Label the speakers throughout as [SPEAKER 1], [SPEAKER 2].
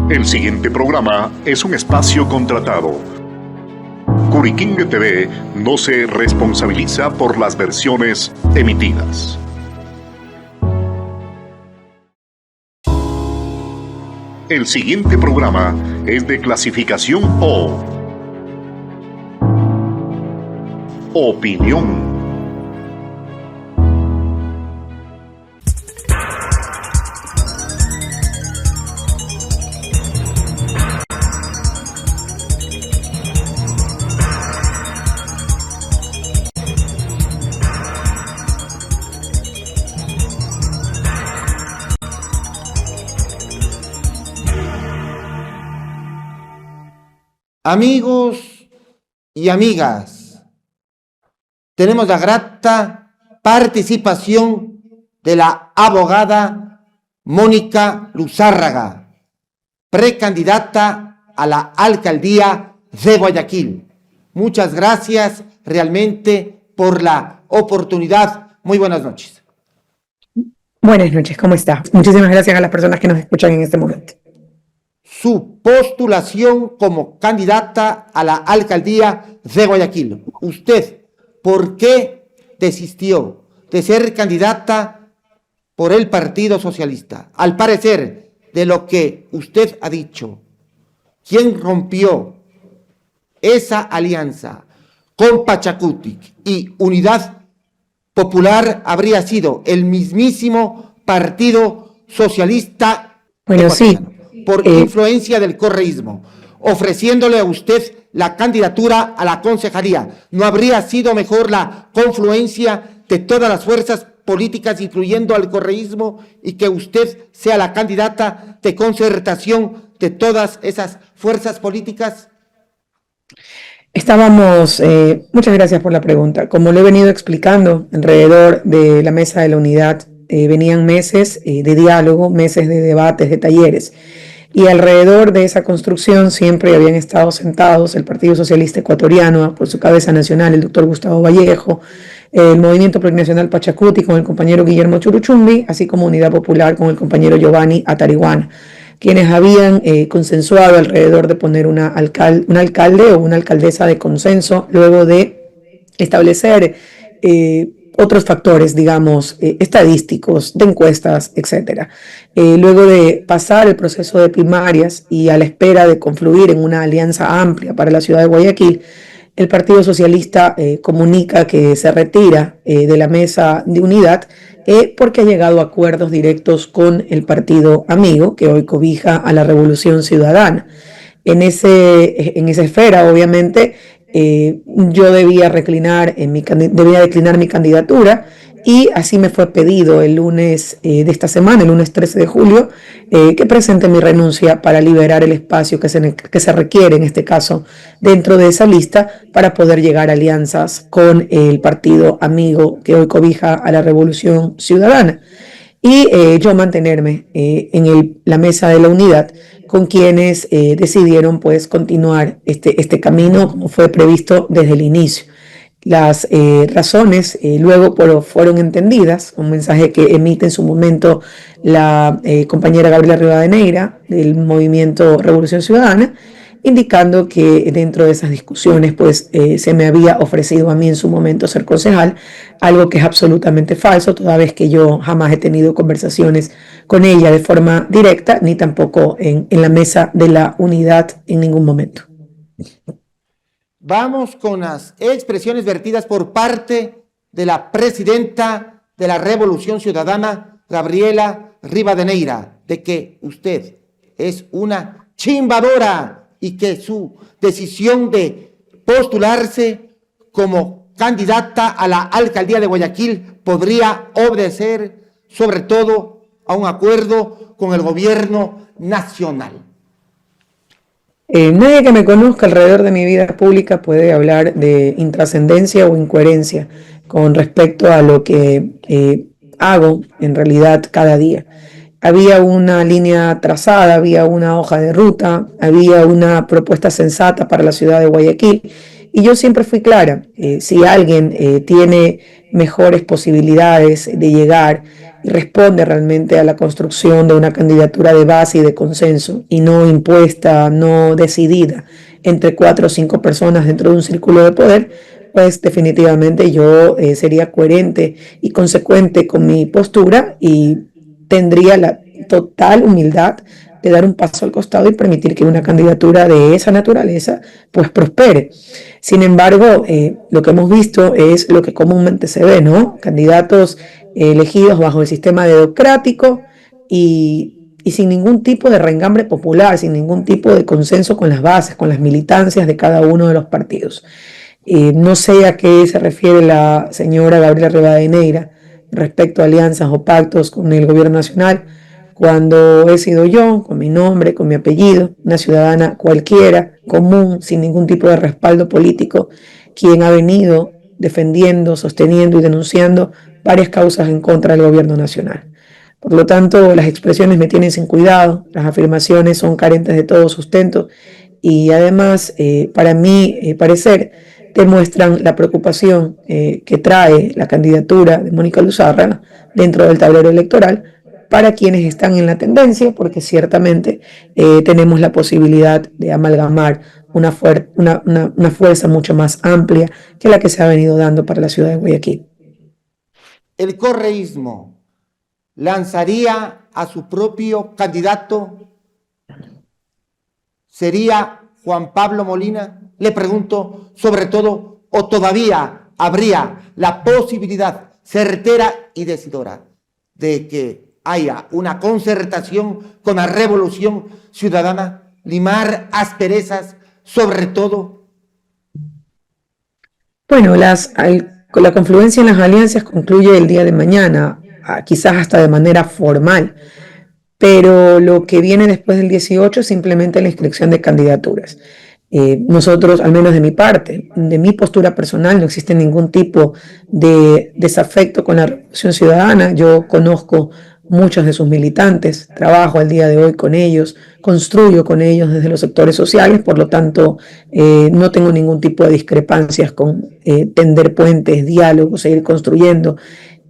[SPEAKER 1] El siguiente programa es un espacio contratado. Curiquingue TV no se responsabiliza por las versiones emitidas. El siguiente programa es de clasificación O. Opinión.
[SPEAKER 2] Amigos y amigas, tenemos la grata participación de la abogada Mónica Luzárraga, precandidata a la alcaldía de Guayaquil. Muchas gracias realmente por la oportunidad. Muy buenas noches.
[SPEAKER 3] Buenas noches, ¿cómo está? Muchísimas gracias a las personas que nos escuchan en este momento.
[SPEAKER 2] Su postulación como candidata a la alcaldía de Guayaquil. ¿Usted por qué desistió de ser candidata por el Partido Socialista? Al parecer, de lo que usted ha dicho, quien rompió esa alianza con Pachacutic y Unidad Popular habría sido el mismísimo Partido Socialista.
[SPEAKER 3] Bueno, sí.
[SPEAKER 2] Por influencia del correísmo, ofreciéndole a usted la candidatura a la concejalía. ¿No habría sido mejor la confluencia de todas las fuerzas políticas, incluyendo al correísmo, y que usted sea la candidata de concertación de todas esas fuerzas políticas?
[SPEAKER 3] Muchas gracias por la pregunta. Como lo he venido explicando, alrededor de la mesa de la unidad venían meses de diálogo, meses de debates, de talleres. Y alrededor de esa construcción siempre habían estado sentados el Partido Socialista Ecuatoriano, por su cabeza nacional, el doctor Gustavo Vallejo, el Movimiento Plurinacional Pachacuti con el compañero Guillermo Churuchumbi, así como Unidad Popular con el compañero Giovanni Atariguana, quienes habían consensuado alrededor de poner un alcalde o una alcaldesa de consenso, luego de establecer otros factores, digamos, estadísticos, de encuestas, etc. Luego de pasar el proceso de primarias y a la espera de confluir en una alianza amplia para la ciudad de Guayaquil, el Partido Socialista comunica que se retira de la mesa de unidad porque ha llegado a acuerdos directos con el partido amigo que hoy cobija a la Revolución Ciudadana. En esa esfera, obviamente, yo debía declinar mi candidatura y así me fue pedido el lunes de esta semana, el lunes 13 de julio, que presente mi renuncia para liberar el espacio que se requiere, en este caso, dentro de esa lista para poder llegar a alianzas con el partido amigo que hoy cobija a la Revolución Ciudadana. Y yo mantenerme en la mesa de la unidad con quienes decidieron pues continuar este camino como fue previsto desde el inicio. Las razones luego fueron entendidas, un mensaje que emite en su momento la compañera Gabriela Rivadeneira del Movimiento Revolución Ciudadana, indicando que dentro de esas discusiones pues se me había ofrecido a mí en su momento ser concejal, algo que es absolutamente falso, toda vez que yo jamás he tenido conversaciones con ella de forma directa, ni tampoco en la mesa de la unidad en ningún momento.
[SPEAKER 2] Vamos con las expresiones vertidas por parte de la presidenta de la Revolución Ciudadana, Gabriela Rivadeneira, de que usted es una chimbadora y que su decisión de postularse como candidata a la alcaldía de Guayaquil podría obedecer sobre todo a un acuerdo con el gobierno nacional.
[SPEAKER 3] Nadie que me conozca alrededor de mi vida pública puede hablar de intrascendencia o incoherencia con respecto a lo que hago en realidad cada día. Había una línea trazada, había una hoja de ruta, había una propuesta sensata para la ciudad de Guayaquil y yo siempre fui clara. Si alguien tiene mejores posibilidades de llegar y responde realmente a la construcción de una candidatura de base y de consenso, y no impuesta, no decidida entre 4 o 5 personas dentro de un círculo de poder, pues definitivamente yo sería coherente y consecuente con mi postura y tendría la total humildad de dar un paso al costado y permitir que una candidatura de esa naturaleza pues prospere. Sin embargo, lo que hemos visto es lo que comúnmente se ve, ¿no? Candidatos elegidos bajo el sistema democrático y sin ningún tipo de reengambre popular, sin ningún tipo de consenso con las bases, con las militancias de cada uno de los partidos. No sé a qué se refiere la señora Gabriela Rivadeneira respecto a alianzas o pactos con el gobierno nacional, cuando he sido yo, con mi nombre, con mi apellido, una ciudadana cualquiera, común, sin ningún tipo de respaldo político, quien ha venido defendiendo, sosteniendo y denunciando varias causas en contra del gobierno nacional. Por lo tanto, las expresiones me tienen sin cuidado, las afirmaciones son carentes de todo sustento y además, para mi parecer, demuestran la preocupación que trae la candidatura de Mónica Luzárraga dentro del tablero electoral para quienes están en la tendencia, porque ciertamente tenemos la posibilidad de amalgamar una fuerza mucho más amplia que la que se ha venido dando para la ciudad de Guayaquil.
[SPEAKER 2] El correísmo lanzaría a su propio candidato, ¿sería Juan Pablo Molina? Le pregunto, sobre todo, ¿o todavía habría la posibilidad certera y decidora de que haya una concertación con la Revolución Ciudadana, limar asperezas, sobre todo?
[SPEAKER 3] Bueno, la confluencia en las alianzas concluye el día de mañana, quizás hasta de manera formal, pero lo que viene después del 18 es simplemente la inscripción de candidaturas. Nosotros, al menos de mi parte, de mi postura personal, no existe ningún tipo de desafecto con la Revolución Ciudadana. Yo conozco muchos de sus militantes, trabajo al día de hoy con ellos, construyo con ellos desde los sectores sociales, por lo tanto no tengo ningún tipo de discrepancias con tender puentes, diálogos, seguir construyendo.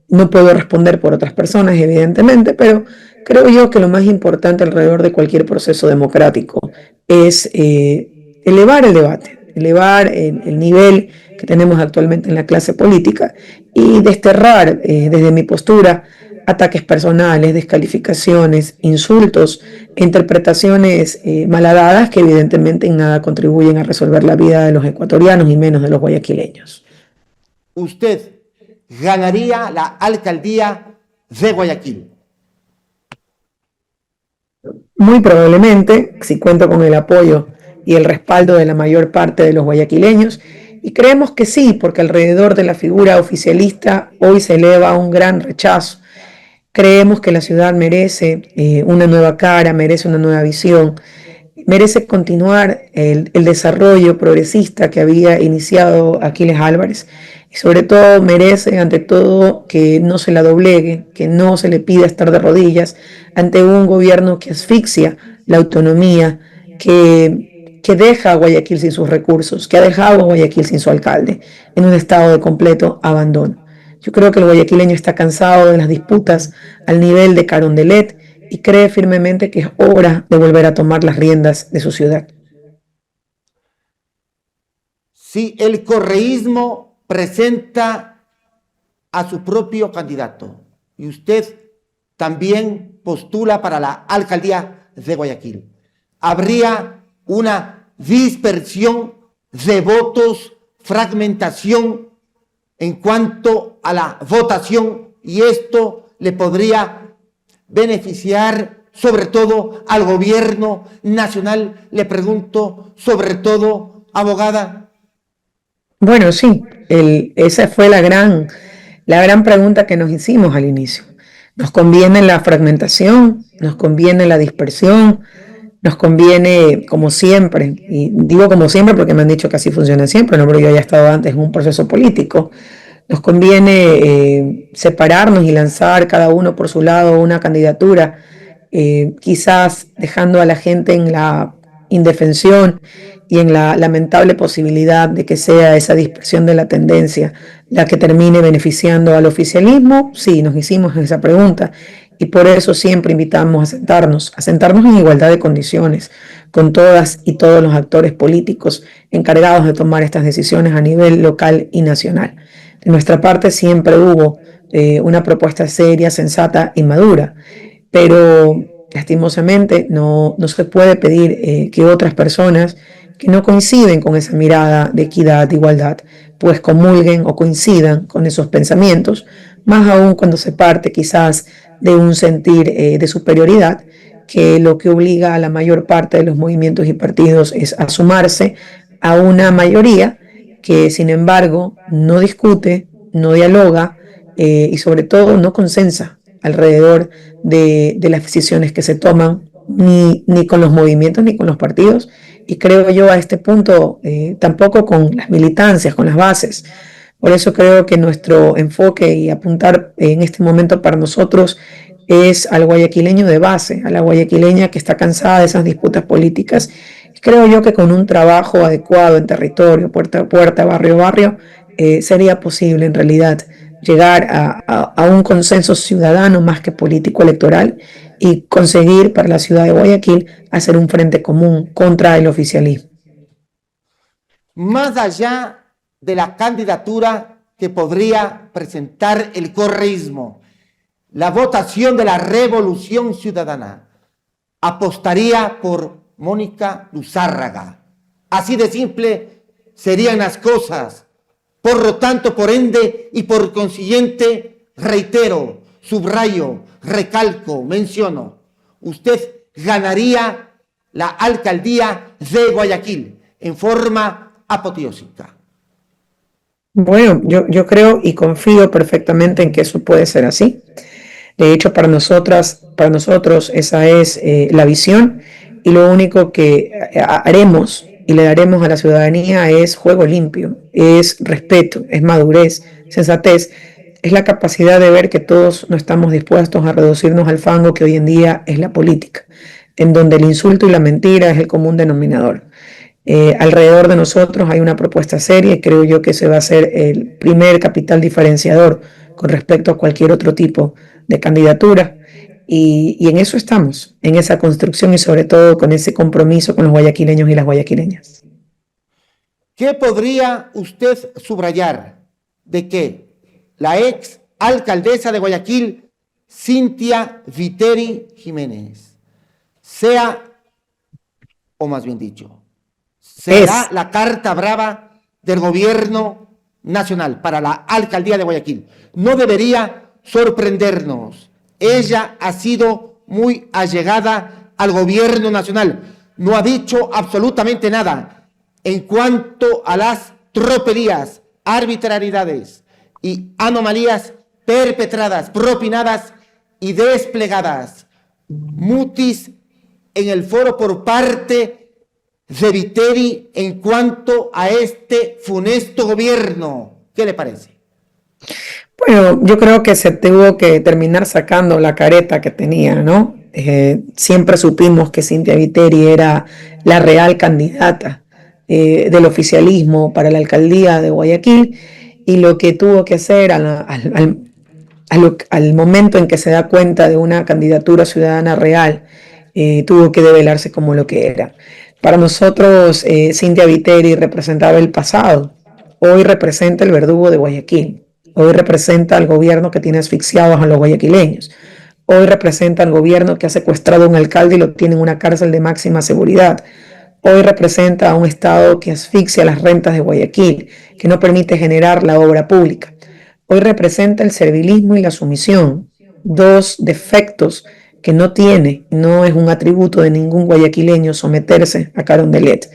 [SPEAKER 3] No puedo responder por otras personas, evidentemente, pero creo yo que lo más importante alrededor de cualquier proceso democrático es elevar el debate, elevar el nivel que tenemos actualmente en la clase política y desterrar desde mi postura ataques personales, descalificaciones, insultos, interpretaciones malhadadas que evidentemente en nada contribuyen a resolver la vida de los ecuatorianos y menos de los guayaquileños.
[SPEAKER 2] Usted ganaría la alcaldía de Guayaquil.
[SPEAKER 3] Muy probablemente, si cuento con el apoyo y el respaldo de la mayor parte de los guayaquileños, y creemos que sí, porque alrededor de la figura oficialista hoy se eleva un gran rechazo. Creemos que la ciudad merece una nueva cara, merece una nueva visión, merece continuar el desarrollo progresista que había iniciado Aquiles Álvarez y sobre todo merece, ante todo, que no se la doblegue, que no se le pida estar de rodillas ante un gobierno que asfixia la autonomía, que deja a Guayaquil sin sus recursos, que ha dejado a Guayaquil sin su alcalde, en un estado de completo abandono. Yo creo que el guayaquileño está cansado de las disputas al nivel de Carondelet y cree firmemente que es hora de volver a tomar las riendas de su ciudad.
[SPEAKER 2] Si el correísmo presenta a su propio candidato y usted también postula para la alcaldía de Guayaquil, habría una dispersión de votos, fragmentación en cuanto a la votación, y esto le podría beneficiar sobre todo al gobierno nacional. Le pregunto, sobre todo, abogada.
[SPEAKER 3] Bueno, sí, esa fue la gran pregunta que nos hicimos al inicio. Nos conviene la fragmentación, nos conviene la dispersión, nos conviene, como siempre, y digo como siempre porque me han dicho que así funciona siempre, no, pero yo ya he estado antes en un proceso político, nos conviene separarnos y lanzar cada uno por su lado una candidatura, quizás dejando a la gente en la indefensión y en la lamentable posibilidad de que sea esa dispersión de la tendencia la que termine beneficiando al oficialismo? Sí, nos hicimos esa pregunta y por eso siempre invitamos a sentarnos en igualdad de condiciones con todas y todos los actores políticos encargados de tomar estas decisiones a nivel local y nacional. De nuestra parte siempre hubo una propuesta seria, sensata y madura, pero lastimosamente no se puede pedir que otras personas que no coinciden con esa mirada de equidad, de igualdad, pues comulguen o coincidan con esos pensamientos, más aún cuando se parte quizás de un sentir de superioridad, que lo que obliga a la mayor parte de los movimientos y partidos es a sumarse a una mayoría que sin embargo no discute, no dialoga y sobre todo no consensa alrededor de las decisiones que se toman, ni con los movimientos ni con los partidos, y creo yo a este punto tampoco con las militancias, con las bases. Por eso creo que nuestro enfoque y apuntar en este momento para nosotros es al guayaquileño de base, a la guayaquileña que está cansada de esas disputas políticas. Y creo yo que con un trabajo adecuado en territorio, puerta a puerta, barrio a barrio, sería posible en realidad llegar a un consenso ciudadano más que político electoral y conseguir para la ciudad de Guayaquil hacer un frente común contra el oficialismo.
[SPEAKER 2] Más allá de la candidatura que podría presentar el correísmo, la votación de la Revolución Ciudadana apostaría por Mónica Luzárraga. Así de simple serían las cosas. Por lo tanto, por ende y por consiguiente, reitero, subrayo, recalco, menciono, usted ganaría la alcaldía de Guayaquil en forma apoteósica.
[SPEAKER 3] Bueno, yo creo y confío perfectamente en que eso puede ser así. De hecho, para nosotros esa es la visión, y lo único que haremos y le daremos a la ciudadanía es juego limpio, es respeto, es madurez, sensatez, es la capacidad de ver que todos no estamos dispuestos a reducirnos al fango que hoy en día es la política, en donde el insulto y la mentira es el común denominador. Alrededor de nosotros hay una propuesta seria y creo yo que ese va a ser el primer capital diferenciador con respecto a cualquier otro tipo de candidatura. Y en eso estamos, en esa construcción y sobre todo con ese compromiso con los guayaquileños y las guayaquileñas.
[SPEAKER 2] ¿Qué podría usted subrayar de que la ex alcaldesa de Guayaquil, Cynthia Viteri Jiménez, sea, o más bien dicho, será la carta brava del gobierno nacional para la alcaldía de Guayaquil? No debería sorprendernos. Ella ha sido muy allegada al gobierno nacional. No ha dicho absolutamente nada en cuanto a las tropelías, arbitrariedades y anomalías perpetradas, propinadas y desplegadas, mutis en el foro por parte de Viteri en cuanto a este funesto gobierno. ¿Qué le parece?
[SPEAKER 3] Bueno, yo creo que se tuvo que terminar sacando la careta que tenía, ¿no? Siempre supimos que Cynthia Viteri era la real candidata del oficialismo para la alcaldía de Guayaquil, y lo que tuvo que hacer al momento en que se da cuenta de una candidatura ciudadana real, tuvo que develarse como lo que era. Para nosotros, Cynthia Viteri representaba el pasado, hoy representa el verdugo de Guayaquil. Hoy representa al gobierno que tiene asfixiados a los guayaquileños. Hoy representa al gobierno que ha secuestrado a un alcalde y lo tiene en una cárcel de máxima seguridad. Hoy representa a un Estado que asfixia las rentas de Guayaquil, que no permite generar la obra pública. Hoy representa el servilismo y la sumisión, dos defectos que no es un atributo de ningún guayaquileño someterse a Carondelet.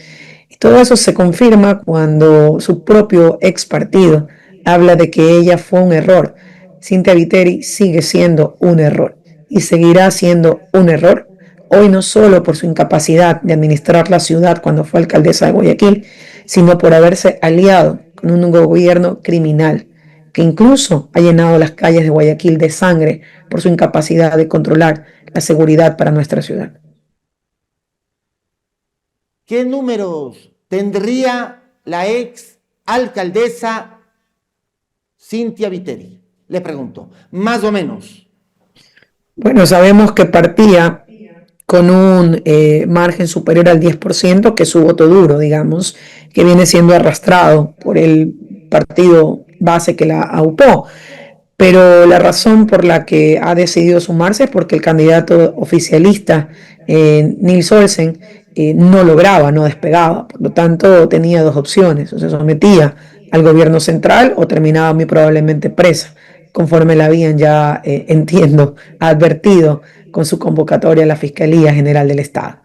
[SPEAKER 3] Y todo eso se confirma cuando su propio ex partido habla de que ella fue un error. Cynthia Viteri sigue siendo un error y seguirá siendo un error, hoy no solo por su incapacidad de administrar la ciudad cuando fue alcaldesa de Guayaquil, sino por haberse aliado con un gobierno criminal que incluso ha llenado las calles de Guayaquil de sangre por su incapacidad de controlar la seguridad para nuestra ciudad.
[SPEAKER 2] ¿qué números tendría la ex alcaldesa Cynthia Viteri? Le pregunto, más o menos.
[SPEAKER 3] Bueno, sabemos que partía con un margen superior al 10%, que es su voto duro, digamos, que viene siendo arrastrado por el partido base que la aupó. Pero la razón por la que ha decidido sumarse es porque el candidato oficialista, Nils Olsen, no lograba, no despegaba. Por lo tanto, tenía dos opciones: o se sometía al gobierno central o terminaba muy probablemente presa, conforme la habían ya, entiendo, advertido con su convocatoria a la Fiscalía General del Estado.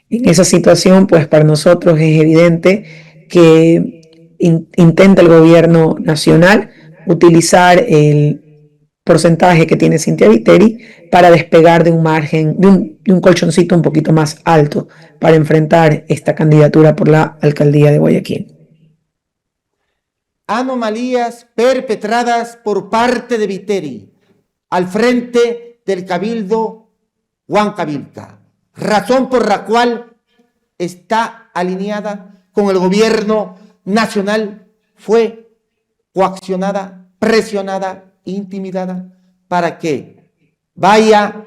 [SPEAKER 3] En esa situación, pues para nosotros es evidente que intenta el gobierno nacional utilizar el porcentaje que tiene Cynthia Viteri para despegar de un margen, de un colchoncito un poquito más alto para enfrentar esta candidatura por la alcaldía de Guayaquil.
[SPEAKER 2] Anomalías perpetradas por parte de Viteri al frente del Cabildo Huancavilca, razón por la cual está alineada con el gobierno nacional, fue coaccionada, presionada, intimidada para que vaya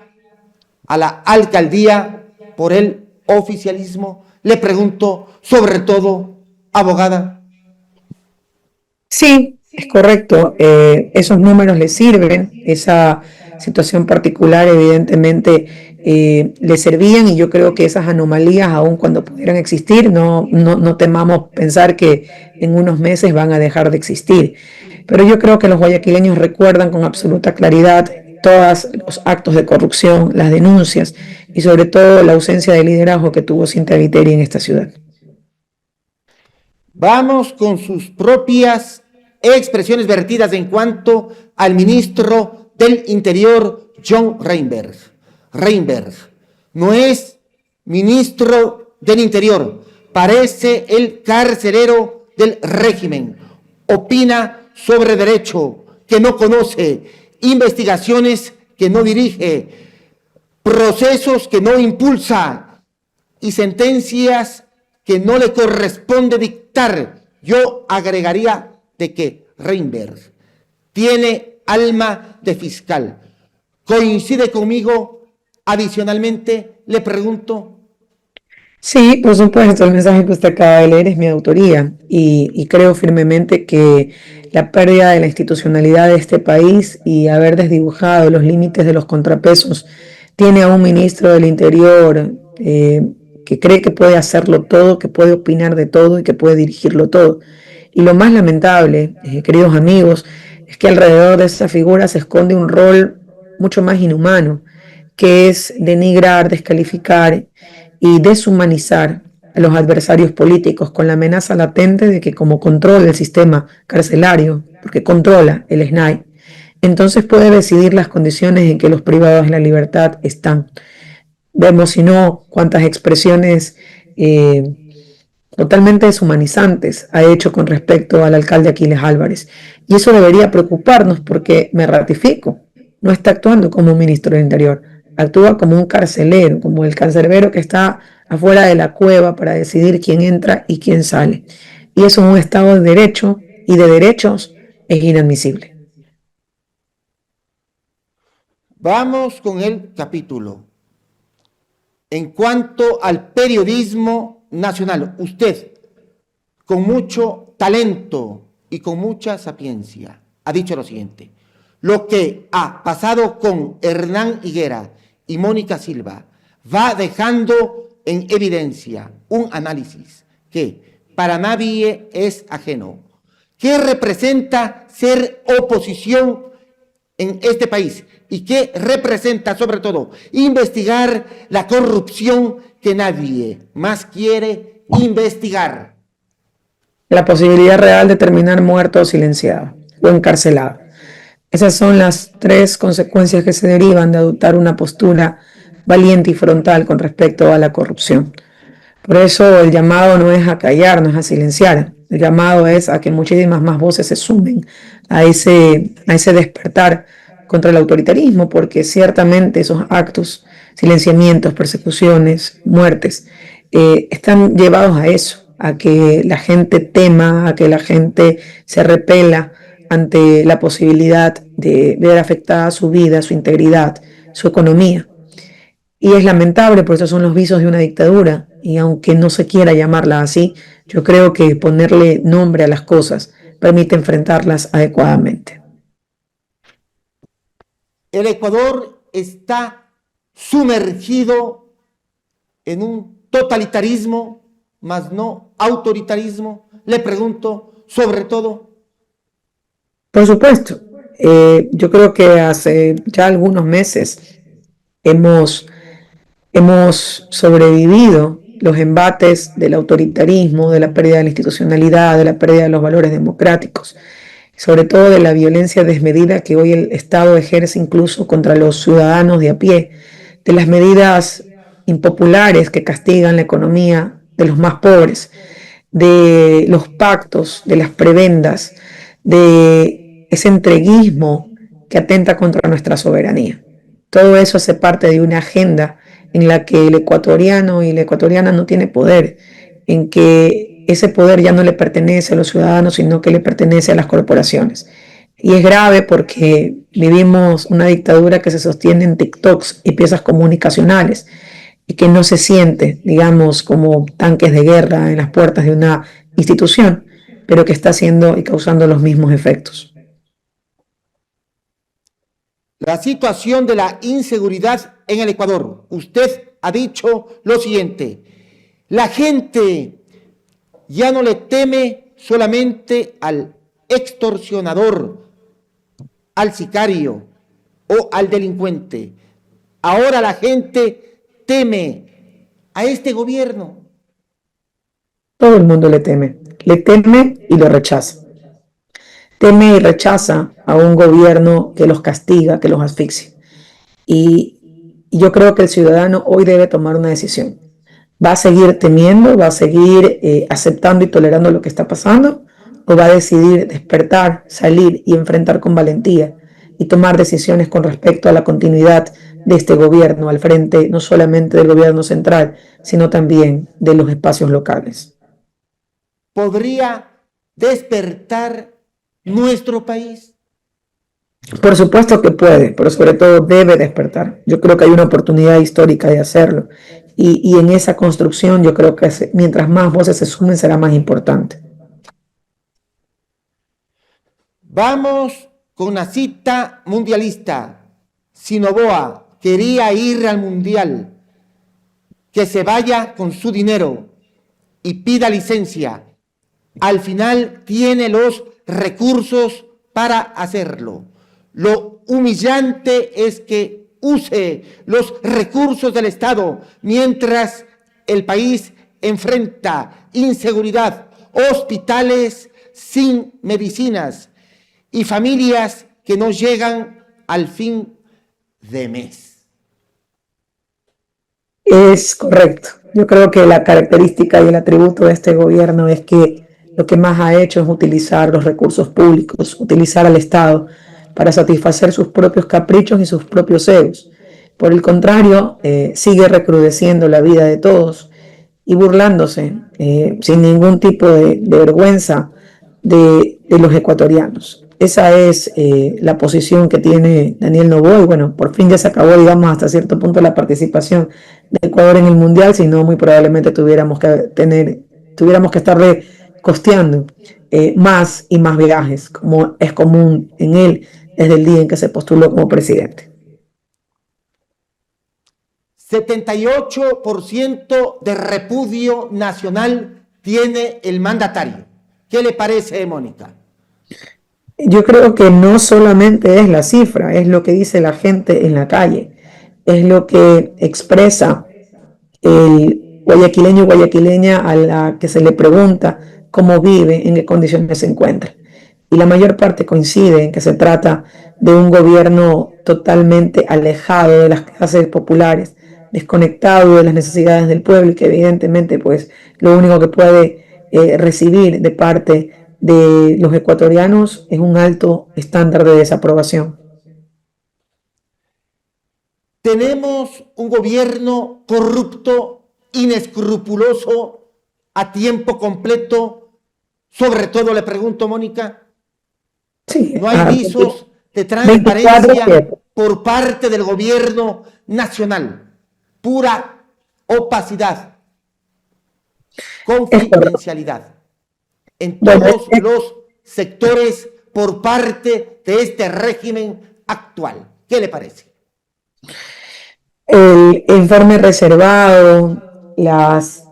[SPEAKER 2] a la alcaldía por el oficialismo. Le pregunto, sobre todo, abogada.
[SPEAKER 3] Sí, es correcto. Esos números le sirven, esa situación particular evidentemente le servían, y yo creo que esas anomalías, aun cuando pudieran existir, no temamos pensar que en unos meses van a dejar de existir. Pero yo creo que los guayaquileños recuerdan con absoluta claridad todos los actos de corrupción, las denuncias y sobre todo la ausencia de liderazgo que tuvo Cynthia Viteri en esta ciudad.
[SPEAKER 2] Vamos con sus propias expresiones vertidas en cuanto al ministro del Interior, John Reinberg. Reinberg no es ministro del Interior, parece el carcelero del régimen. Opina sobre derecho que no conoce, investigaciones que no dirige, procesos que no impulsa y sentencias que no le corresponde dictar. Yo agregaría de que Reinberg tiene alma de fiscal. ¿Coincide conmigo? Adicionalmente, le pregunto.
[SPEAKER 3] Sí, por supuesto, el mensaje que usted acaba de leer es mi autoría y creo firmemente que la pérdida de la institucionalidad de este país y haber desdibujado los límites de los contrapesos tiene a un ministro del Interior que cree que puede hacerlo todo, que puede opinar de todo y que puede dirigirlo todo. Y lo más lamentable, queridos amigos, es que alrededor de esa figura se esconde un rol mucho más inhumano, que es denigrar, descalificar y deshumanizar a los adversarios políticos, con la amenaza latente de que, como controla el sistema carcelario, porque controla el SNAI, entonces puede decidir las condiciones en que los privados de la libertad están. Vemos, si no, cuántas expresiones totalmente deshumanizantes ha hecho con respecto al alcalde Aquiles Álvarez. Y eso debería preocuparnos, porque, me ratifico, no está actuando como un ministro del Interior, actúa como un carcelero, como el cancerbero que está afuera de la cueva para decidir quién entra y quién sale. Y eso en un Estado de derecho y de derechos es inadmisible.
[SPEAKER 2] Vamos con el capítulo. En cuanto al periodismo nacional, usted, con mucho talento y con mucha sapiencia, ha dicho lo siguiente: lo que ha pasado con Hernán Higuera y Mónica Silva va dejando en evidencia un análisis que para nadie es ajeno. ¿Qué representa ser oposición en este país? ¿Y qué representa, sobre todo, investigar la corrupción que nadie más quiere investigar?
[SPEAKER 3] La posibilidad real de terminar muerto o silenciado o encarcelado. Esas son las tres consecuencias que se derivan de adoptar una postura valiente y frontal con respecto a la corrupción. Por eso el llamado no es a callar, no es a silenciar. El llamado es a que muchísimas más voces se sumen a ese despertar contra el autoritarismo, porque ciertamente esos actos, silenciamientos, persecuciones, muertes, están llevados a eso, a que la gente tema, a que la gente se repela ante la posibilidad de ver afectada su vida, su integridad, su economía. Y es lamentable, porque esos son los visos de una dictadura. Y aunque no se quiera llamarla así, yo creo que ponerle nombre a las cosas permite enfrentarlas adecuadamente.
[SPEAKER 2] El Ecuador está sumergido en un totalitarismo, mas no autoritarismo. Le pregunto, sobre todo.
[SPEAKER 3] Por supuesto, yo creo que hace ya algunos meses hemos sobrevivido los embates del autoritarismo, de la pérdida de la institucionalidad, de la pérdida de los valores democráticos, sobre todo de la violencia desmedida que hoy el Estado ejerce incluso contra los ciudadanos de a pie, de las medidas impopulares que castigan la economía de los más pobres, de los pactos, de las prebendas, de ese entreguismo que atenta contra nuestra soberanía. Todo eso hace parte de una agenda en la que el ecuatoriano y la ecuatoriana no tiene poder, en que ese poder ya no le pertenece a los ciudadanos, sino que le pertenece a las corporaciones. Y es grave porque vivimos una dictadura que se sostiene en TikToks y piezas comunicacionales y que no se siente, digamos, como tanques de guerra en las puertas de una institución, pero que está haciendo y causando los mismos efectos.
[SPEAKER 2] La situación de la inseguridad en el Ecuador. Usted ha dicho lo siguiente: la gente ya no le teme solamente al extorsionador, al sicario o al delincuente. Ahora la gente teme a este gobierno.
[SPEAKER 3] Todo el mundo le teme y lo rechaza. Teme y rechaza a un gobierno que los castiga, que los asfixia. Y yo creo que el ciudadano hoy debe tomar una decisión. ¿Va a seguir temiendo, va a seguir aceptando y tolerando lo que está pasando? ¿O va a decidir despertar, salir y enfrentar con valentía y tomar decisiones con respecto a la continuidad de este gobierno al frente no solamente del gobierno central, sino también de los espacios locales?
[SPEAKER 2] ¿Podría despertar nuestro país?
[SPEAKER 3] Por supuesto que puede, pero sobre todo debe despertar. Yo creo que hay una oportunidad histórica de hacerlo. Y en esa construcción yo creo que mientras más voces se sumen será más importante.
[SPEAKER 2] Vamos con una cita mundialista. Si Noboa quería ir al mundial, que se vaya con su dinero y pida licencia. Al final tiene los recursos para hacerlo. Lo humillante es que use los recursos del Estado mientras el país enfrenta inseguridad, hospitales sin medicinas y familias que no llegan al fin de mes.
[SPEAKER 3] Es correcto. Yo creo que la característica y el atributo de este gobierno es que lo que más ha hecho es utilizar los recursos públicos, utilizar al Estado para satisfacer sus propios caprichos y sus propios egos. Por el contrario, sigue recrudeciendo la vida de todos y burlándose sin ningún tipo de vergüenza de los ecuatorianos. Esa es la posición que tiene Daniel Noboa y bueno, por fin ya se acabó, digamos, hasta cierto punto la participación de Ecuador en el Mundial, si no muy probablemente tuviéramos que estarle costeando más y más viajes, como es común en él desde el día en que se postuló como presidente.
[SPEAKER 2] 78% de repudio nacional tiene el mandatario. ¿Qué le parece, Mónica?
[SPEAKER 3] Yo creo que no solamente es la cifra, es lo que dice la gente en la calle, es lo que expresa el guayaquileño o guayaquileña a la que se le pregunta cómo vive, en qué condiciones se encuentra. Y la mayor parte coincide en que se trata de un gobierno totalmente alejado de las clases populares, desconectado de las necesidades del pueblo y que evidentemente pues lo único que puede recibir de parte de los ecuatorianos es un alto estándar de desaprobación.
[SPEAKER 2] Tenemos un gobierno corrupto inescrupuloso a tiempo completo? Sobre todo le pregunto, Mónica,
[SPEAKER 3] Sí,
[SPEAKER 2] no hay visos de
[SPEAKER 3] 24/7.
[SPEAKER 2] transparencia por parte del gobierno nacional. Pura opacidad,
[SPEAKER 3] Es correcto.
[SPEAKER 2] confidencialidad en
[SPEAKER 3] Bueno,
[SPEAKER 2] todos los sectores por parte de este régimen actual. ¿Qué le parece?
[SPEAKER 3] el informe reservado, los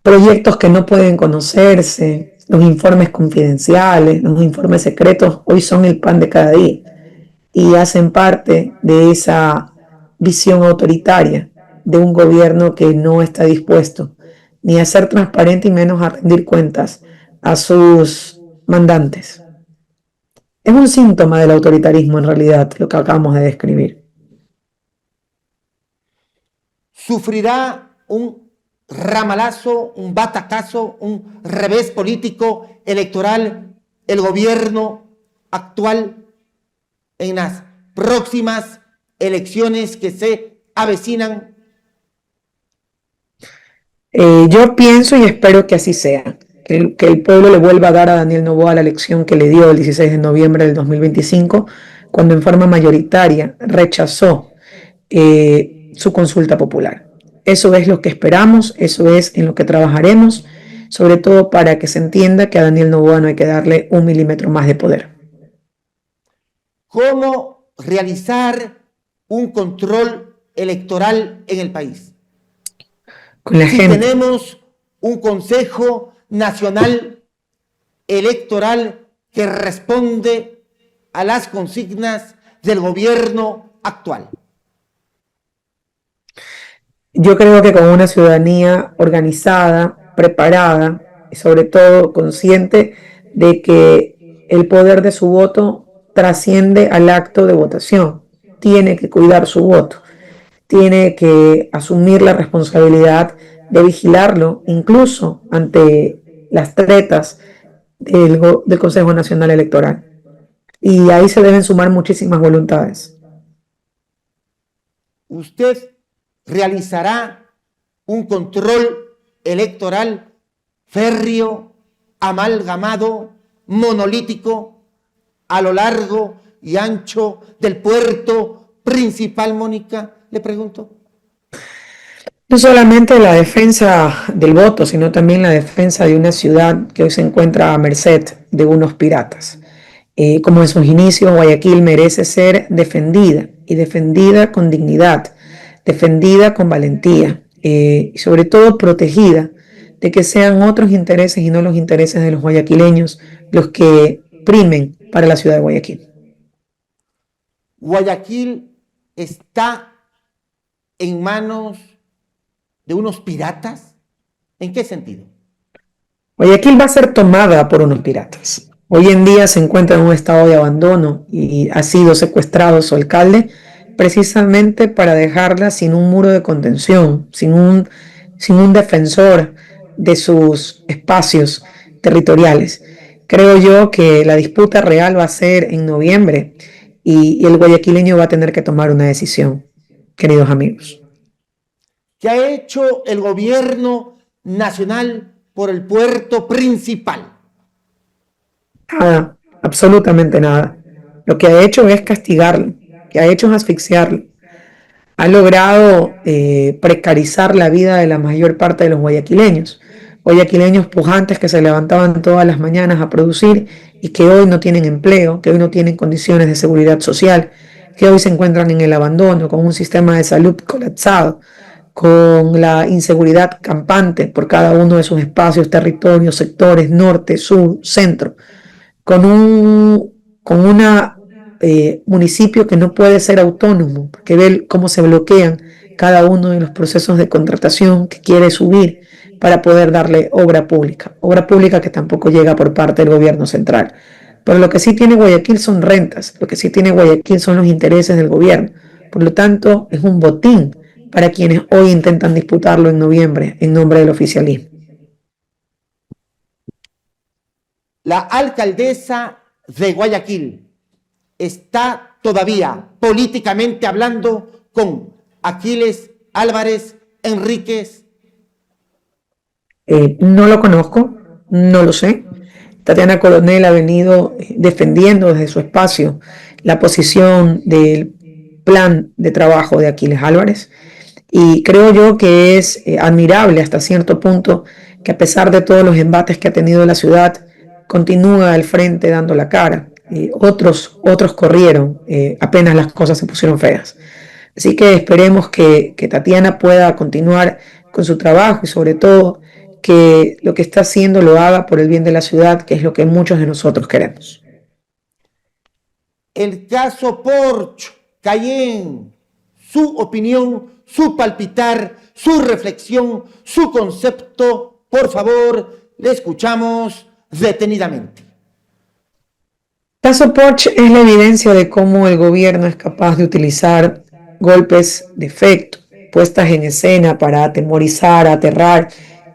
[SPEAKER 3] proyectos que no pueden conocerse, los informes confidenciales, los informes secretos, hoy son el pan de cada día y hacen parte de esa visión autoritaria de un gobierno que no está dispuesto ni a ser transparente y menos a rendir cuentas a sus mandantes. Es un síntoma del autoritarismo en realidad lo que acabamos de describir.
[SPEAKER 2] ¿Sufrirá un ramalazo, un batacazo, un revés político electoral el gobierno actual en las próximas elecciones que se avecinan?
[SPEAKER 3] Yo pienso y espero que así sea, que el pueblo le vuelva a dar a Daniel Noboa la lección que le dio el 16 de noviembre del 2025, cuando en forma mayoritaria rechazó su consulta popular. Eso es lo que esperamos, eso es en lo que trabajaremos, sobre todo para que se entienda que a Daniel Noboa no hay que darle un milímetro más de poder.
[SPEAKER 2] ¿Cómo realizar un control electoral en el país?
[SPEAKER 3] Con la
[SPEAKER 2] Si
[SPEAKER 3] gente.
[SPEAKER 2] tenemos un Consejo Nacional Electoral que responde a las consignas del gobierno actual.
[SPEAKER 3] Yo creo que con una ciudadanía organizada, preparada y sobre todo consciente de que el poder de su voto trasciende al acto de votación, tiene que cuidar su voto, tiene que asumir la responsabilidad de vigilarlo, incluso ante las tretas del Consejo Nacional Electoral. Y ahí se deben sumar muchísimas voluntades.
[SPEAKER 2] Usted realizará un control electoral férreo, amalgamado, monolítico, a lo largo y ancho del puerto principal, Mónica, le pregunto.
[SPEAKER 3] No solamente la defensa del voto, sino también la defensa de una ciudad que hoy se encuentra a merced de unos piratas. Como en sus inicios, Guayaquil merece ser defendida y defendida con dignidad, defendida con valentía y sobre todo protegida de que sean otros intereses y no los intereses de los guayaquileños los que primen para la ciudad de Guayaquil.
[SPEAKER 2] Guayaquil está en manos de unos piratas. ¿En qué sentido?
[SPEAKER 3] Guayaquil va a ser tomada por unos piratas. Hoy en día se encuentra en un estado de abandono y ha sido secuestrado su alcalde precisamente para dejarla sin un muro de contención, sin un defensor de sus espacios territoriales. Creo yo que la disputa real va a ser en noviembre y el guayaquileño va a tener que tomar una decisión, queridos amigos.
[SPEAKER 2] ¿Qué ha hecho el gobierno nacional por el puerto principal?
[SPEAKER 3] Nada, absolutamente nada. Lo que ha hecho es castigarlo, lo que ha hecho es asfixiarlo. Ha logrado precarizar la vida de la mayor parte de los guayaquileños. Guayaquileños pujantes que se levantaban todas las mañanas a producir y que hoy no tienen empleo, que hoy no tienen condiciones de seguridad social, que hoy se encuentran en el abandono, con un sistema de salud colapsado, con la inseguridad campante por cada uno de sus espacios, territorios, sectores, norte, sur, centro, con una municipio que no puede ser autónomo, porque ve cómo se bloquean cada uno de los procesos de contratación que quiere subir para poder darle obra pública que tampoco llega por parte del gobierno central. Pero lo que sí tiene Guayaquil son rentas, lo que sí tiene Guayaquil son los intereses del gobierno. Por lo tanto, es un botín para quienes hoy intentan disputarlo en noviembre en nombre del oficialismo.
[SPEAKER 2] La alcaldesa de Guayaquil está todavía políticamente hablando con Aquiles Álvarez Enríquez?
[SPEAKER 3] No lo conozco, no lo sé. Tatiana Coronel ha venido defendiendo desde su espacio la posición del plan de trabajo de Aquiles Álvarez y creo yo que es admirable hasta cierto punto que a pesar de todos los embates que ha tenido la ciudad, continúa al frente dando la cara. Otros corrieron apenas las cosas se pusieron feas. Así que esperemos que Tatiana pueda continuar con su trabajo y sobre todo que lo que está haciendo lo haga por el bien de la ciudad, que es lo que muchos de nosotros queremos.
[SPEAKER 2] El caso Porsche Cayenne, su opinión, su palpitar, su reflexión, su concepto, por favor, le escuchamos detenidamente.
[SPEAKER 3] Caso Porsche es la evidencia de cómo el gobierno es capaz de utilizar golpes de efecto, puestas en escena para atemorizar, aterrar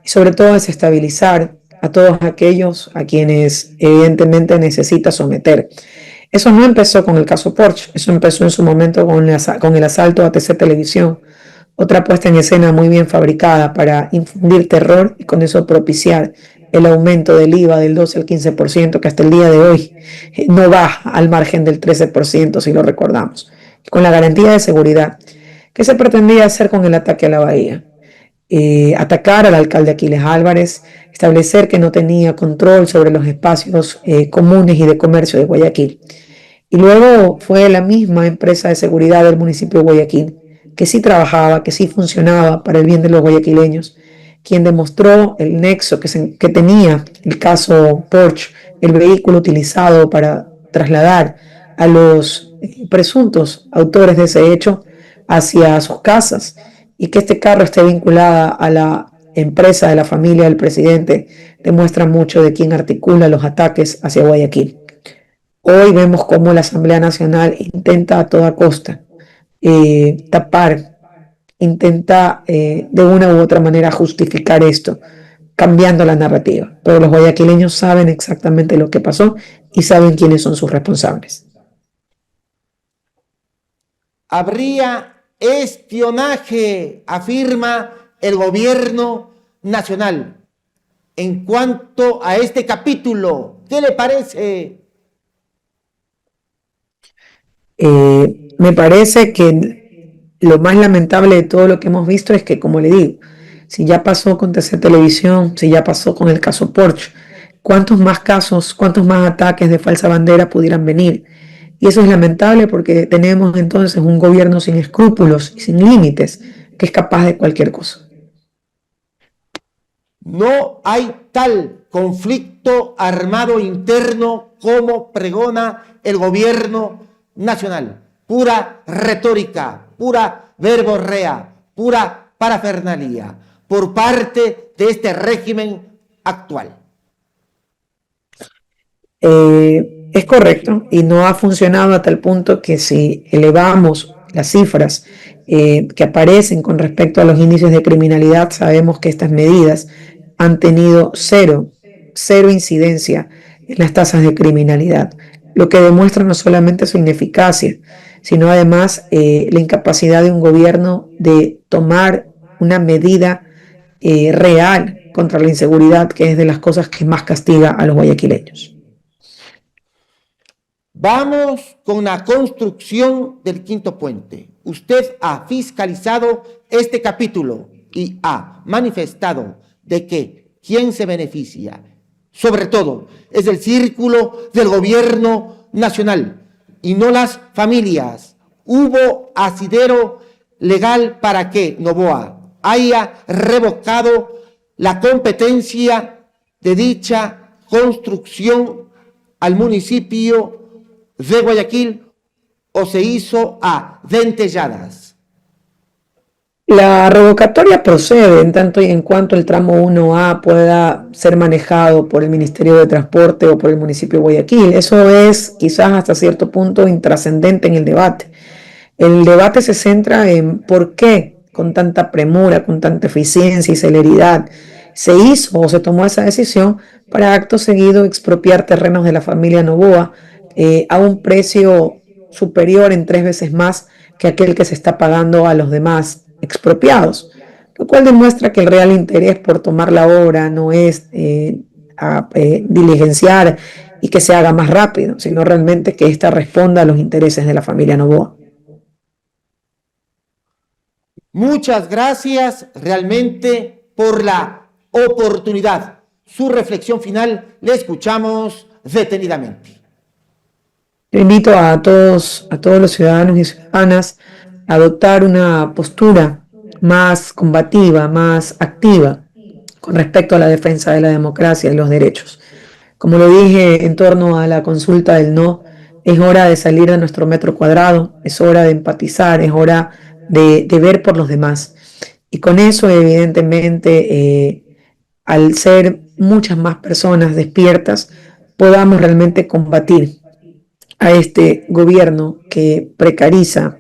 [SPEAKER 3] y sobre todo desestabilizar a todos aquellos a quienes evidentemente necesita someter. Eso no empezó con el caso Porsche, eso empezó en su momento con el asalto a TC Televisión, otra puesta en escena muy bien fabricada para infundir terror y con eso propiciar el aumento del IVA del 12 al 15% que hasta el día de hoy no baja al margen del 13% si lo recordamos, con la garantía de seguridad que se pretendía hacer con el ataque a la bahía. Atacar al alcalde Aquiles Álvarez, establecer que no tenía control sobre los espacios comunes y de comercio de Guayaquil. Y luego fue la misma empresa de seguridad del municipio de Guayaquil, que sí trabajaba, que sí funcionaba para el bien de los guayaquileños, quien demostró el nexo que tenía el caso Porsche, el vehículo utilizado para trasladar a los presuntos autores de ese hecho hacia sus casas, y que este carro esté vinculada a la empresa de la familia del presidente demuestra mucho de quién articula los ataques hacia Guayaquil. Hoy vemos cómo la Asamblea Nacional intenta a toda costa tapar, intenta de una u otra manera justificar esto, cambiando la narrativa. Pero los guayaquileños saben exactamente lo que pasó y saben quiénes son sus responsables.
[SPEAKER 2] Habría espionaje, afirma el gobierno nacional. En cuanto a este capítulo, ¿qué le parece?
[SPEAKER 3] Me parece que lo más lamentable de todo lo que hemos visto es que, como le digo, si ya pasó con TC Televisión, si ya pasó con el caso Porsche, ¿cuántos más casos, cuántos más ataques de falsa bandera pudieran venir? Y eso es lamentable porque tenemos entonces un gobierno sin escrúpulos y sin límites que es capaz de cualquier cosa.
[SPEAKER 2] No hay tal conflicto armado interno como pregona el gobierno nacional. Pura retórica, pura verborrea, pura parafernalia por parte de este régimen actual.
[SPEAKER 3] Es correcto y no ha funcionado a tal punto que si elevamos las cifras que aparecen con respecto a los índices de criminalidad, sabemos que estas medidas han tenido cero incidencia en las tasas de criminalidad, lo que demuestra no solamente su ineficacia, sino además la incapacidad de un gobierno de tomar una medida real contra la inseguridad, que es de las cosas que más castiga a los guayaquileños.
[SPEAKER 2] Vamos con la construcción del quinto puente. Usted ha fiscalizado este capítulo y ha manifestado de que quien se beneficia, sobre todo, es el círculo del gobierno nacional y no las familias. Hubo asidero legal para que Noboa haya revocado la competencia de dicha construcción al municipio de Guayaquil o se hizo a dentelladas.
[SPEAKER 3] La revocatoria procede en tanto y en cuanto el tramo 1A pueda ser manejado por el Ministerio de Transporte o por el municipio de Guayaquil. Eso es quizás hasta cierto punto intrascendente en el debate. El debate se centra en por qué con tanta premura, con tanta eficiencia y celeridad se hizo o se tomó esa decisión para acto seguido expropiar terrenos de la familia Noboa a un precio superior en 3 veces más que aquel que se está pagando a los demás expropiados. lo cual demuestra que el real interés por tomar la obra no es diligenciar y que se haga más rápido, sino realmente que ésta responda a los intereses de la familia Noboa.
[SPEAKER 2] Muchas gracias realmente por la oportunidad. Su reflexión final, le escuchamos detenidamente.
[SPEAKER 3] Yo invito a todos los ciudadanos y ciudadanas a adoptar una postura más combativa, más activa con respecto a la defensa de la democracia y los derechos. Como lo dije en torno a la consulta del no, es hora de salir de nuestro metro cuadrado, es hora de empatizar, es hora de ver por los demás. Y con eso, evidentemente, al ser muchas más personas despiertas, podamos realmente combatir a este gobierno que precariza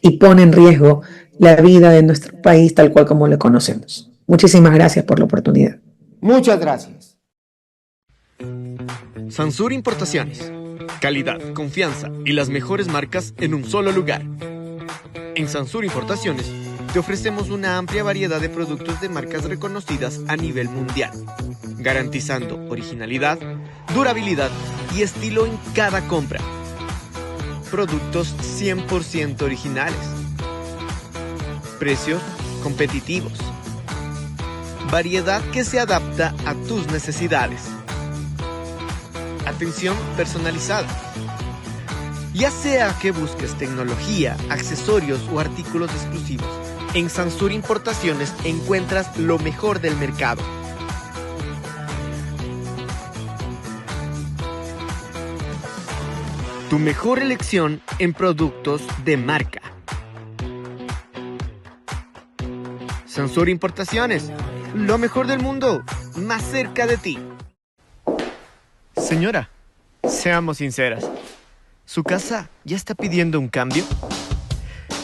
[SPEAKER 3] y pone en riesgo la vida de nuestro país tal cual como lo conocemos. Muchísimas gracias por la oportunidad.
[SPEAKER 2] Muchas gracias.
[SPEAKER 4] Sansur Importaciones. Calidad, confianza y las mejores marcas en un solo lugar. En Sansur Importaciones te ofrecemos una amplia variedad de productos de marcas reconocidas a nivel mundial, garantizando originalidad, durabilidad y estilo en cada compra. Productos 100% originales. Precios competitivos. Variedad que se adapta a tus necesidades. Atención personalizada. Ya sea que busques tecnología, accesorios o artículos exclusivos, en Sansur Importaciones encuentras lo mejor del mercado. Tu mejor elección en productos de marca. Sansur Importaciones, lo mejor del mundo, más cerca de ti. Señora, seamos sinceras. ¿Su casa ya está pidiendo un cambio?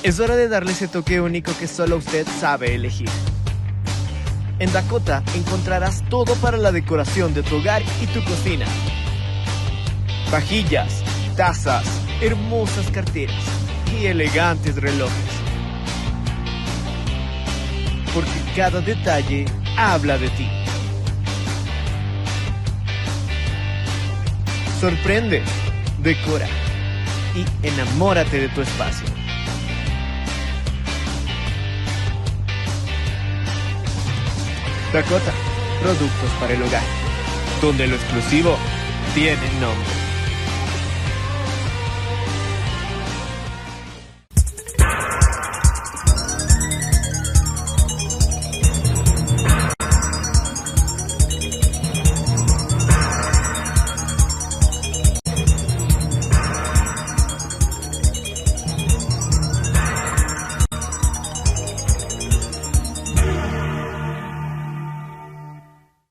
[SPEAKER 4] Es hora de darle ese toque único que solo usted sabe elegir. En Dakota encontrarás todo para la decoración de tu hogar y tu cocina. Vajillas, tazas, hermosas carteras y elegantes relojes. Porque cada detalle habla de ti. Sorprende, decora y enamórate de tu espacio. Dakota, productos para el hogar, donde lo exclusivo tiene nombre.